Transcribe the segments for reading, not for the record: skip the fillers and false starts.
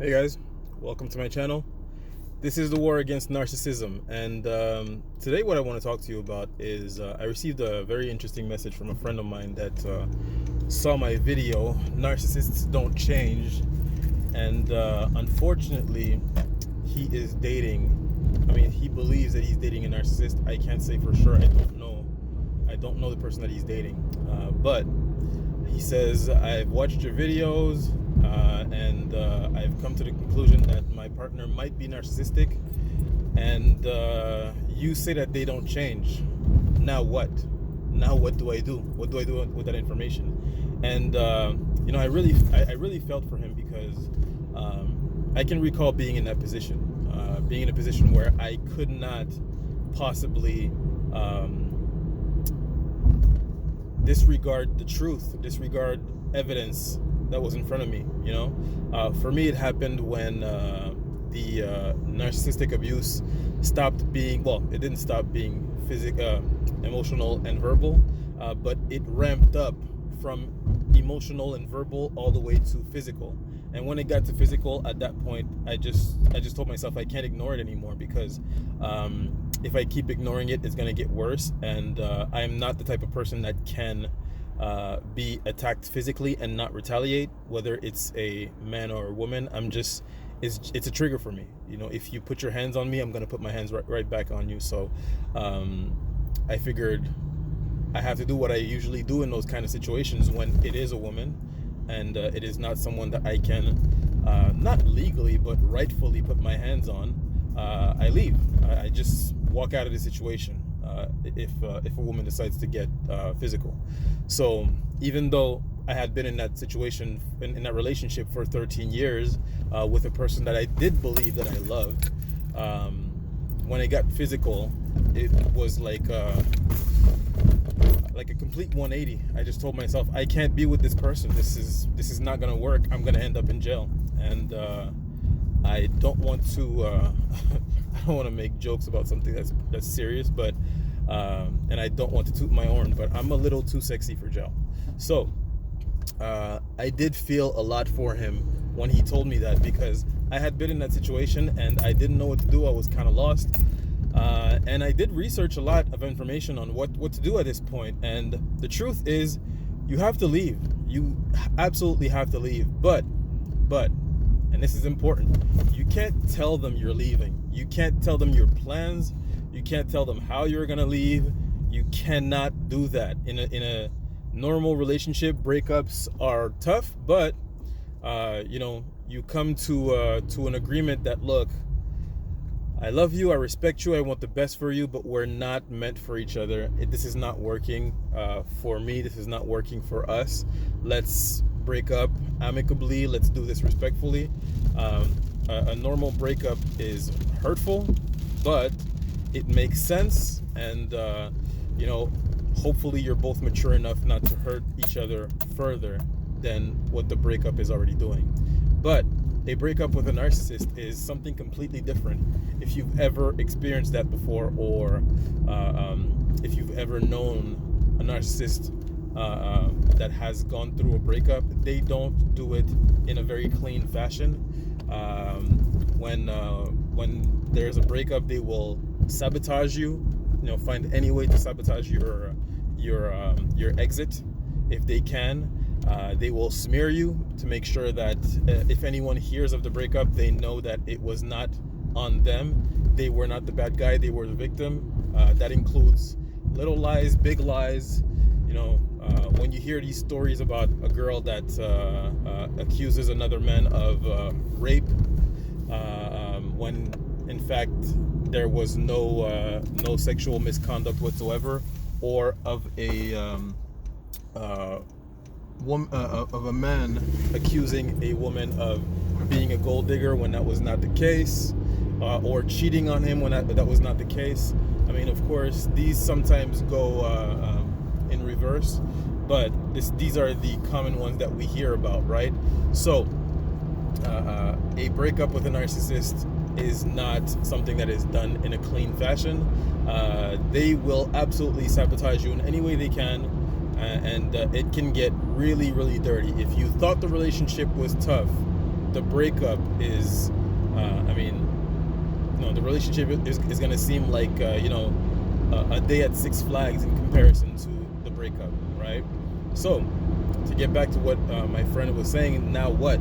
Hey guys, welcome to my channel. This is the war against narcissism, and today what I want to talk to you about is I received a very interesting message from a friend of mine that saw my video, Narcissists Don't Change, and unfortunately he is dating, he believes that he's dating a narcissist. I can't say for sure. I don't know the person that he's dating, but he says, I've watched your videos and I've come to the conclusion that my partner might be narcissistic, and you say that they don't change. Now what? Now what do I do? What do I do with that information? And I really felt for him because I can recall being in that position, being in a position where I could not possibly disregard the truth, disregard evidence that was in front of me. For me, it happened when the narcissistic abuse stopped being, it didn't stop being emotional and verbal, but it ramped up from emotional and verbal all the way to physical. And when it got to physical, at that point, I just told myself I can't ignore it anymore, because if I keep ignoring it, it's going to get worse. And I'm not the type of person that can be attacked physically and not retaliate, whether it's a man or a woman. It's a trigger for me. If you put your hands on me, I'm going to put my hands right back on you. So I figured I have to do what I usually do in those kind of situations when it is a woman and it is not someone that I can not legally but rightfully put my hands on. I leave. I just walk out of the situation if a woman decides to get physical. So even though I had been in that situation, in that relationship for 13 years with a person that I did believe that I loved, when it got physical, it was like a complete 180. I just told myself, I can't be with this person. This is not gonna work. I'm gonna end up in jail. And I don't want to I don't want to make jokes about something that's serious, but and I don't want to toot my horn, but I'm a little too sexy for jail. So I did feel a lot for him when he told me that, because I had been in that situation and I didn't know what to do. I was kind of lost, and I did research a lot of information on what to do at this point. And the truth is, you have to leave. You absolutely have to leave. But and this is important, you can't tell them you're leaving. You can't tell them your plans. You can't tell them how you're gonna leave. You cannot do that. In a normal relationship, breakups are tough, but you come to an agreement that, look, I love you, I respect you, I want the best for you, but we're not meant for each other. This is not working for me. This is not working for us. Let's break up amicably. Let's do this respectfully. A normal breakup is hurtful, but it makes sense, and hopefully you're both mature enough not to hurt each other further than what the breakup is already doing. But a breakup with a narcissist is something completely different. If you've ever experienced that before, or if you've ever known a narcissist that has gone through a breakup, they don't do it in a very clean fashion. When there's a breakup, they will sabotage you, find any way to sabotage your exit if they can. They will smear you to make sure that if anyone hears of the breakup, they know that it was not on them. They were not the bad guy, they were the victim. That includes little lies, big lies. When you hear these stories about a girl that accuses another man of rape, when in fact there was no sexual misconduct whatsoever, or of a man accusing a woman of being a gold digger when that was not the case, or cheating on him when that was not the case. Of course, these sometimes go in reverse, but these are the common ones that we hear about, right? So a breakup with a narcissist is not something that is done in a clean fashion. They will absolutely sabotage you in any way they can, and it can get really, really dirty. If you thought the relationship was tough, the breakup is, the relationship is going to seem like, a day at Six Flags in comparison to the breakup, right? So, to get back to what my friend was saying, now what?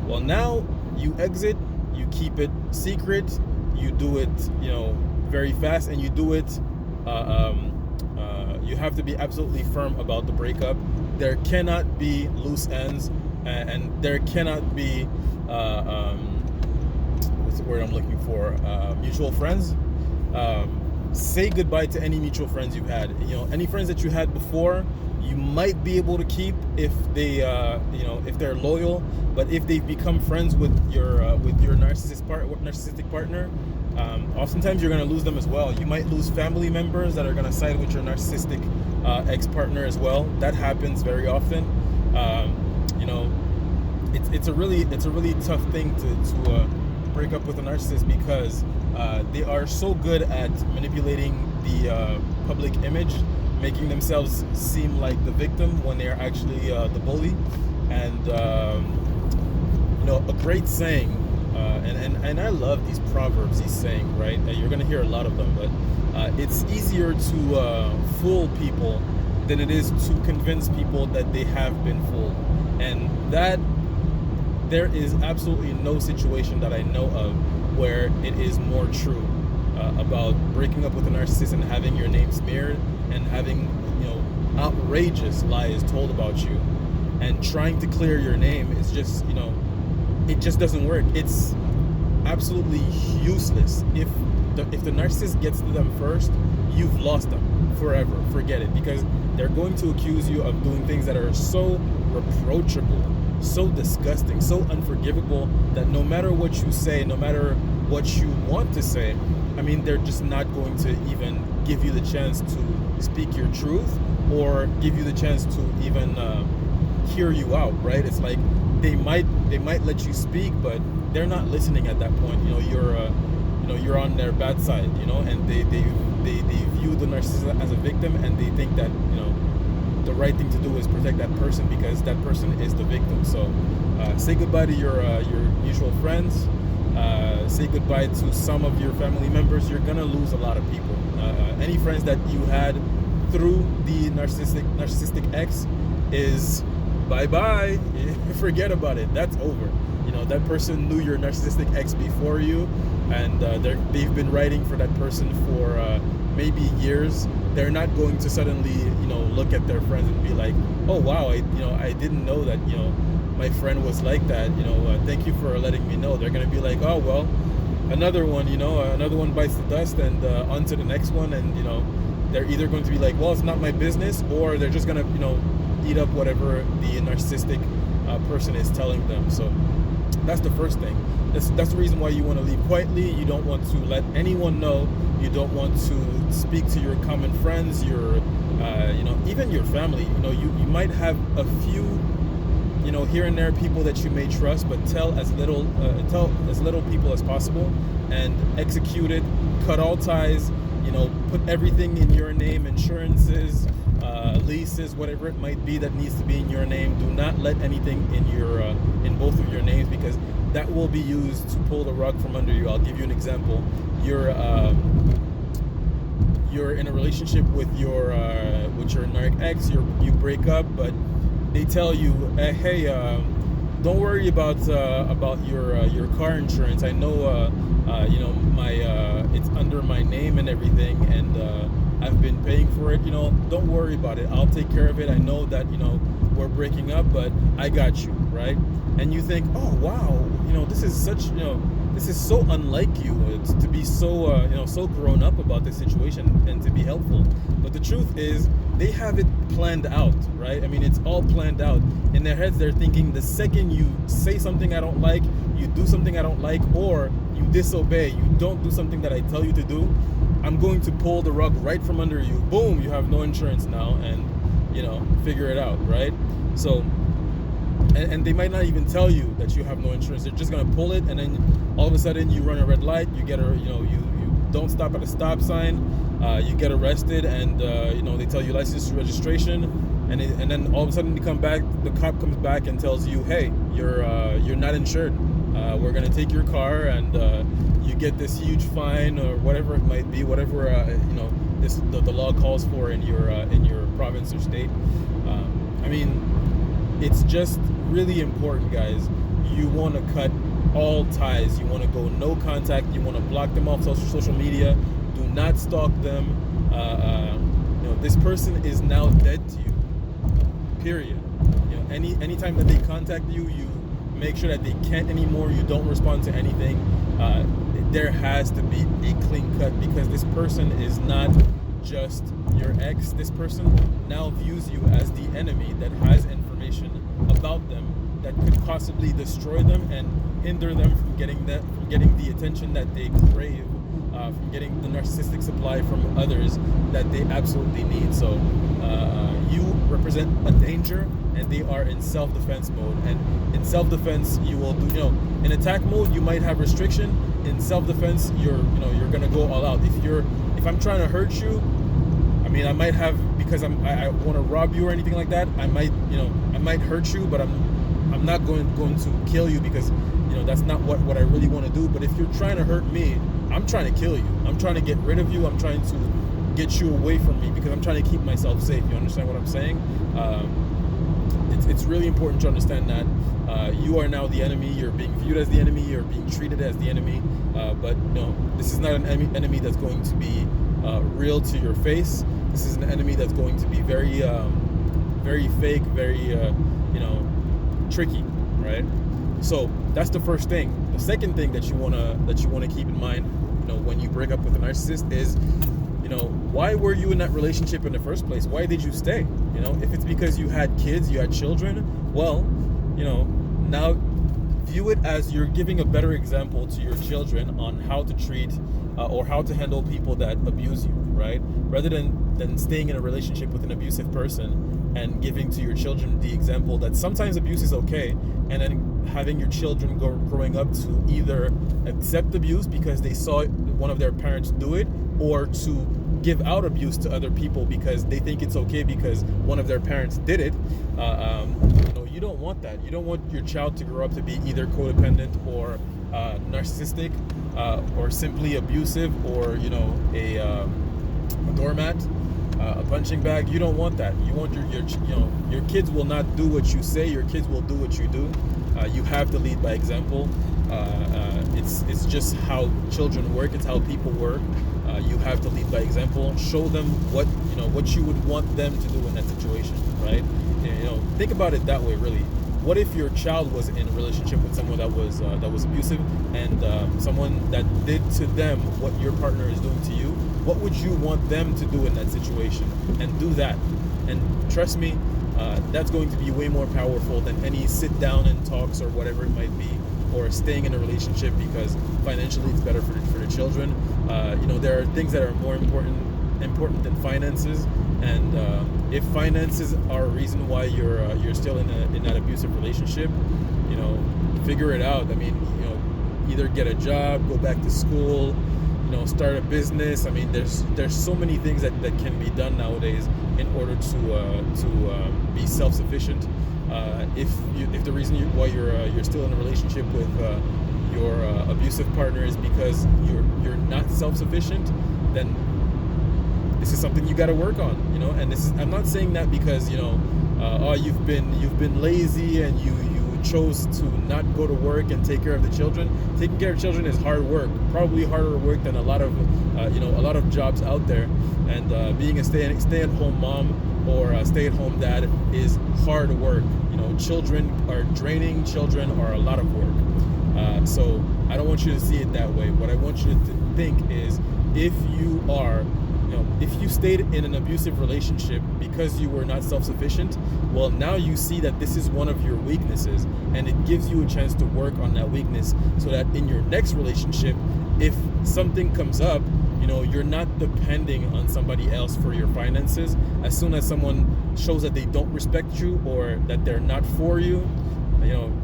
Well, now you exit, you keep it secret, you do it, very fast, and you do it, you have to be absolutely firm about the breakup. There cannot be loose ends, and there cannot be, what's the word I'm looking for? Mutual friends. Say goodbye to any mutual friends you've had. Any friends that you had before, you might be able to keep if they, if they're loyal. But if they've become friends with your narcissistic partner, oftentimes you're going to lose them as well. You might lose family members that are going to side with your narcissistic ex-partner as well. That happens very often. It's a really tough thing to break up with a narcissist, because they are so good at manipulating the public image, making themselves seem like the victim when they are actually the bully. And a great saying, and I love these proverbs, these sayings, right? You're gonna hear a lot of them, but it's easier to fool people than it is to convince people that they have been fooled. And that there is absolutely no situation that I know of where it is more true about breaking up with a narcissist and having your name smeared and having outrageous lies told about you, and trying to clear your name is just it just doesn't work. It's absolutely useless. If the narcissist gets to them first, you've lost them forever. Forget it, because they're going to accuse you of doing things that are so reproachable, so disgusting, so unforgivable, that no matter what you say, no matter what you want to say, they're just not going to even give you the chance to speak your truth or give you the chance to even hear you out, right? It's like they might let you speak, but they're not listening at that point. You're on their bad side, and they view the narcissist as a victim, and they think that the right thing to do is protect that person because that person is the victim. So say goodbye to your mutual friends. Say goodbye to some of your family members. You're gonna lose a lot of people. Any friends that you had through the narcissistic ex is bye-bye. Forget about it. That's over. That person knew your narcissistic ex before you, and they've been writing for that person for maybe years. They're not going to suddenly look at their friends and be like, oh wow, I didn't know that my friend was like that. Thank you for letting me know. They're gonna be like, oh well, another one, another one bites the dust, and on to the next one. And they're either going to be like, well, it's not my business, or they're just gonna eat up whatever the narcissistic person is telling them. So that's the first thing. That's the reason why you want to leave quietly. You don't want to let anyone know. You don't want to speak to your common friends, your even your family. You might have a few here and there people that you may trust, but tell as little people as possible, and execute it. Cut all ties. Put everything in your name, insurances, leases, whatever it might be that needs to be in your name. Do not let anything in both of your names, because that will be used to pull the rug from under you. I'll give you an example. You're in a relationship with your narc ex. You break up, but they tell you, hey, don't worry about your car insurance. I know it's under my name and everything, and I've been paying for it. Don't worry about it. I'll take care of it. I know that we're breaking up, but I got you, right? And you think, oh wow, this is so unlike you to be so so grown up about this situation and to be helpful. But the truth is, they have it planned out, right? It's all planned out. In their heads, they're thinking the second you say something I don't like, you do something I don't like, or you disobey, you don't do something that I tell you to do, I'm going to pull the rug right from under you. Boom, you have no insurance now, and figure it out, right? So, and they might not even tell you that you have no insurance. They're just gonna pull it, and then all of a sudden you run a red light, you get you don't stop at a stop sign, you get arrested, and they tell you license to registration, and then all of a sudden the cop comes back and tells you, hey, you're not insured. we're going to take your car, and you get this huge fine or whatever it might be, whatever the law calls for in your province or state. I mean, it's just really important, guys. You want to cut all ties. You want to go no contact. You want to block them off social media. Do not stalk them. This person is now dead to you. Period. Anytime that they contact you, you make sure that they can't anymore. You don't respond to anything. There has to be a clean cut, because this person is not just your ex. This person now views you as the enemy that has information about them that could possibly destroy them and hinder them from getting the attention that they crave, from getting the narcissistic supply from others that they absolutely need. So you represent a danger, and they are in self-defense mode. And in self-defense, you will do, in attack mode, you might have restriction. In self-defense, you're gonna go all out. If I'm trying to hurt you, I mean, I might have, because I want to rob you or anything like that. I might hurt you, but I'm not going to kill you, because that's not what I really want to do. But if you're trying to hurt me, I'm trying to kill you. I'm trying to get rid of you. I'm trying to get you away from me, because I'm trying to keep myself safe. You understand what I'm saying? It's really important to understand that you are now the enemy. You're being viewed as the enemy. You're being treated as the enemy. But no, this is not an enemy that's going to be real to your face. This is an enemy that's going to be very, very fake, very, tricky, right? So that's the first thing. The second thing that you wanna keep in mind, when you break up with a narcissist is, why were you in that relationship in the first place? Why did you stay? If it's because you had kids, you had children, well, now view it as you're giving a better example to your children on how to treat or how to handle people that abuse you, right? Rather than staying in a relationship with an abusive person and giving to your children the example that sometimes abuse is okay, and then having your children growing up to either accept abuse because they saw one of their parents do it, or to give out abuse to other people because they think it's okay because one of their parents did it. You don't want that. You don't want your child to grow up to be either codependent or narcissistic, or simply abusive, or a doormat, a punching bag. You don't want that. You want your kids will not do what you say. Your kids will do what you do. You have to lead by example. It's just how children work. It's how people work. You have to lead by example. Show them what you would want them to do in that situation, right? Think about it that way, really. What if your child was in a relationship with someone that was abusive, and someone that did to them what your partner is doing to you? What would you want them to do in that situation? And do that. And trust me, that's going to be way more powerful than any sit down and talks or whatever it might be, or staying in a relationship because financially it's better for the children. There are things that are more important than finances, and if finances are a reason why you're still in that abusive relationship, figure it out. I mean, either get a job, go back to school, start a business. I mean, there's so many things that can be done nowadays in order to be self-sufficient. If the reason why you're still in a relationship with your abusive partner is because you're not self-sufficient, then this is something you got to work on. And I'm not saying that because you've been lazy and you chose to not go to work and take care of the children. Taking care of children is hard work, probably harder work than a lot of jobs out there. And being a stay-at-home mom or a stay-at-home dad is hard work. Children are draining. Children are a lot of work. So I don't want you to see it that way. What I want you to think is, if you stayed in an abusive relationship because you were not self-sufficient, well, now you see that this is one of your weaknesses, and it gives you a chance to work on that weakness so that in your next relationship, if something comes up, you're not depending on somebody else for your finances. As soon as someone shows that they don't respect you or that they're not for you,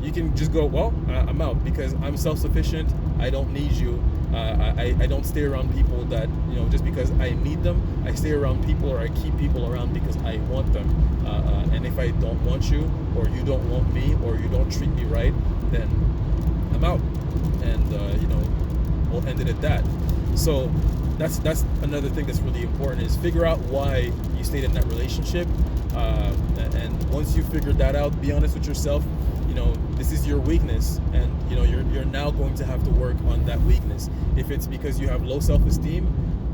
you can just go, well, I'm out because I'm self-sufficient. I don't need you. I don't stay around people that, just because I need them. I stay around people, or I keep people around because I want them. And if I don't want you, or you don't want me, or you don't treat me right, then I'm out, and we'll end it at that. So that's another thing that's really important, is figure out why you stayed in that relationship, and once you figure that out, be honest with yourself. This is your weakness, and you're now going to have to work on that weakness. If it's because you have low self-esteem,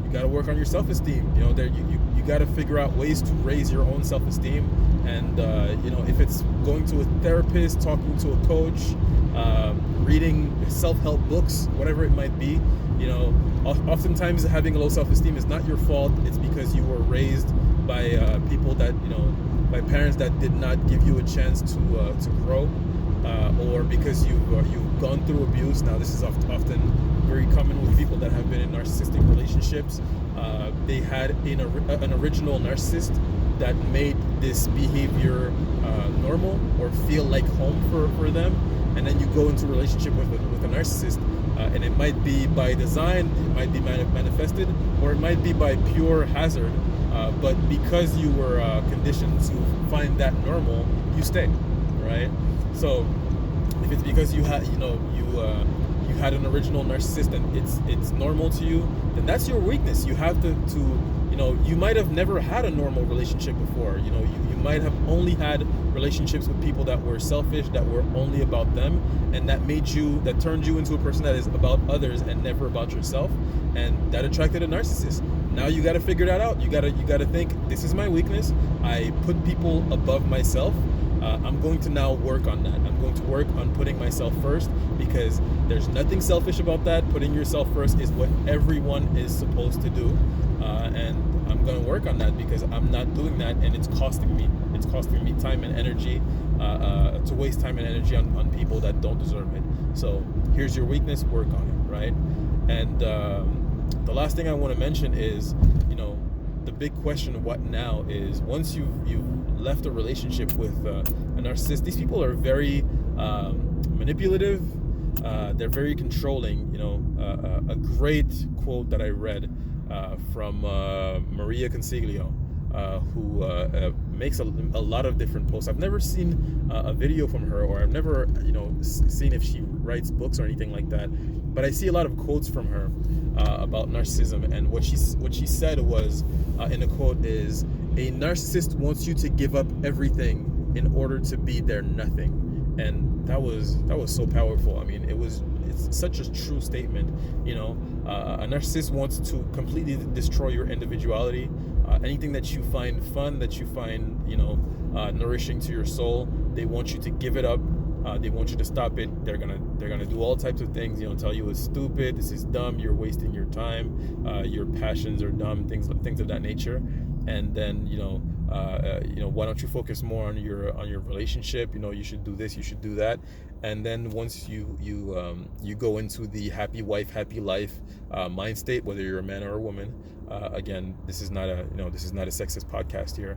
you got to work on your self-esteem. You got to figure out ways to raise your own self-esteem, and if it's going to a therapist, talking to a coach, reading self-help books, whatever it might be. Oftentimes having a low self-esteem is not your fault. It's because you were raised by people that by parents that did not give you a chance to grow, or because you've gone through abuse. Now, this is often very common with people that have been in narcissistic relationships. They had an original narcissist that made this behavior normal or feel like home for them, and then you go into a relationship with a narcissist, and it might be by design, it might be manifested, or it might be by pure hazard. But because you were conditioned to find that normal, you stay, right? So if it's because you had you had an original narcissist and it's normal to you, then that's your weakness. You have to you might have never had a normal relationship before. You might have only had relationships with people that were selfish, that were only about them, and that turned you into a person that is about others and never about yourself, and that attracted a narcissist. Now you got to figure that out. You got to think, this is my weakness. I put people above myself. I'm going to now work on that. I'm going to work on putting myself first, because there's nothing selfish about that. Putting yourself first is what everyone is supposed to do. And I'm going to work on that, because I'm not doing that, and it's costing me. It's costing me time and energy, to waste time and energy on people that don't deserve it. So here's your weakness, work on it, right? And the last thing I want to mention is, the big question, what now, is once you've left a relationship with a narcissist, these people are very manipulative. They're very controlling. A great quote that I read from Maria Consiglio, who makes a lot of different posts. I've never seen a video from her, or I've never seen if she writes books or anything like that, but I see a lot of quotes from her about narcissism. And what she said was, in a quote, is, a narcissist wants you to give up everything in order to be their nothing. And that was so powerful. I mean, it's such a true statement. A narcissist wants to completely destroy your individuality. Anything that you find fun, that you find nourishing to your soul, they want you to give it up. They want you to stop it. They're gonna do all types of things. Tell you it's stupid, this is dumb, you're wasting your time, your passions are dumb, things of that nature. And then why don't you focus more on your relationship? You should do this, you should do that. And then once you go into the happy wife, happy life mind state, whether you're a man or a woman. Again, this is not a sexist podcast here.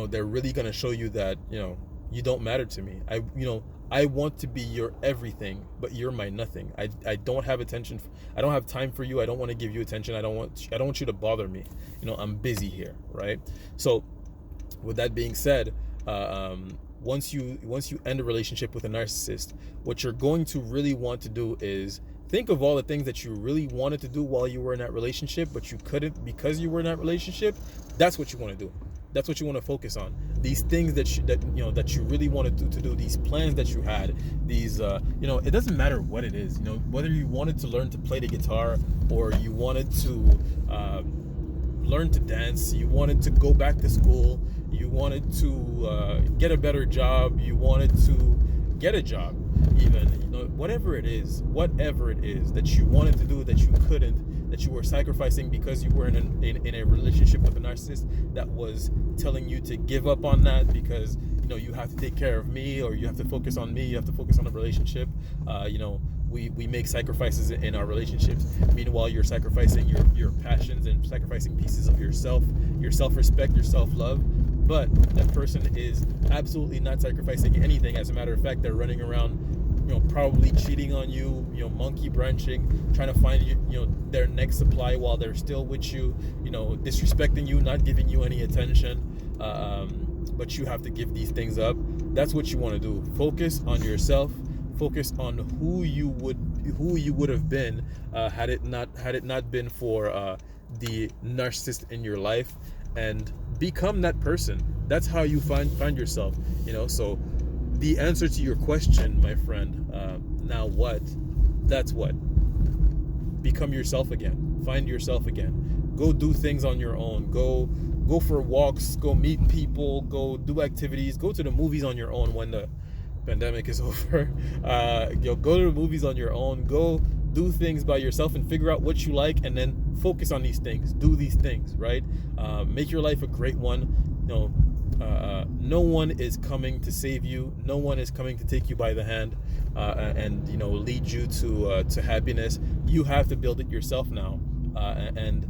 They're really gonna show you that you don't matter to me. I want to be your everything, but you're my nothing. I don't have attention. I don't have time for you. I don't want to give you attention. I don't want you to bother me. I'm busy here, right? So, with that being said, once you end a relationship with a narcissist, what you're going to really want to do is think of all the things that you really wanted to do while you were in that relationship, but you couldn't because you were in that relationship. That's what you want to do. That's what you want to focus on. These things that you really wanted to do, these plans that you had, these it doesn't matter what it is. Whether you wanted to learn to play the guitar, or you wanted to learn to dance, you wanted to go back to school, you wanted to get a better job, you wanted to get a job, even whatever it is that you wanted to do that you couldn't, that you were sacrificing because you were in a relationship with a narcissist that was telling you to give up on that because you have to take care of me, or you have to focus on me, you have to focus on the relationship. We make sacrifices in our relationships. Meanwhile, you're sacrificing your passions and sacrificing pieces of yourself, your self-respect, your self-love. But that person is absolutely not sacrificing anything. As a matter of fact, they're running around, probably cheating on you, monkey branching, trying to find their next supply while they're still with you, disrespecting you, not giving you any attention. But you have to give these things up. that's what you want to do. Focus on yourself. Focus on who you would have been had it not been for the narcissist in your life, and become that person. That's how you find yourself. So the answer to your question, my friend, now what? That's what. Become yourself again. Find yourself again. Go do things on your own. Go for walks. Go meet people. Go do activities. Go to the movies on your own when the pandemic is over. Go to the movies on your own. Go do things by yourself and figure out what you like, and then focus on these things. Do these things, right? Make your life a great one. No one is coming to save you. No one is coming to take you by the hand and lead you to happiness. You have to build it yourself now, and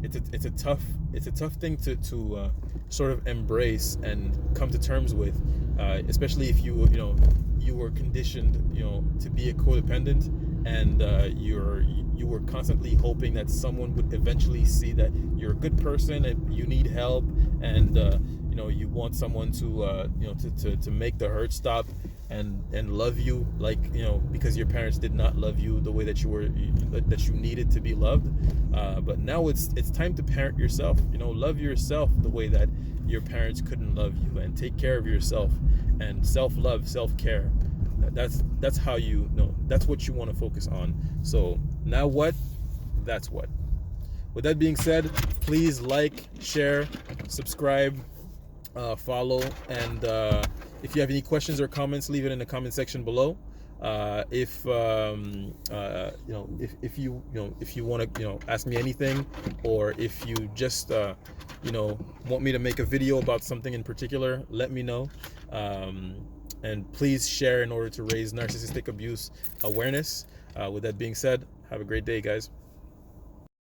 it's a tough thing to sort of embrace and come to terms with, especially if you were conditioned to be a codependent, and you were constantly hoping that someone would eventually see that you're a good person and you need help, and you want someone to make the hurt stop and love you, because your parents did not love you the way that you needed to be loved. But now it's time to parent yourself. Love yourself the way that your parents couldn't love you, and take care of yourself, and self-love, self-care. That's how that's what you want to focus on. So now what? That's what. With that being said, please like, share, subscribe, follow, and if you have any questions or comments, leave it in the comment section below. If you want to ask me anything, or if you just want me to make a video about something in particular, let me know. And please share in order to raise narcissistic abuse awareness. With that being said, have a great day, guys.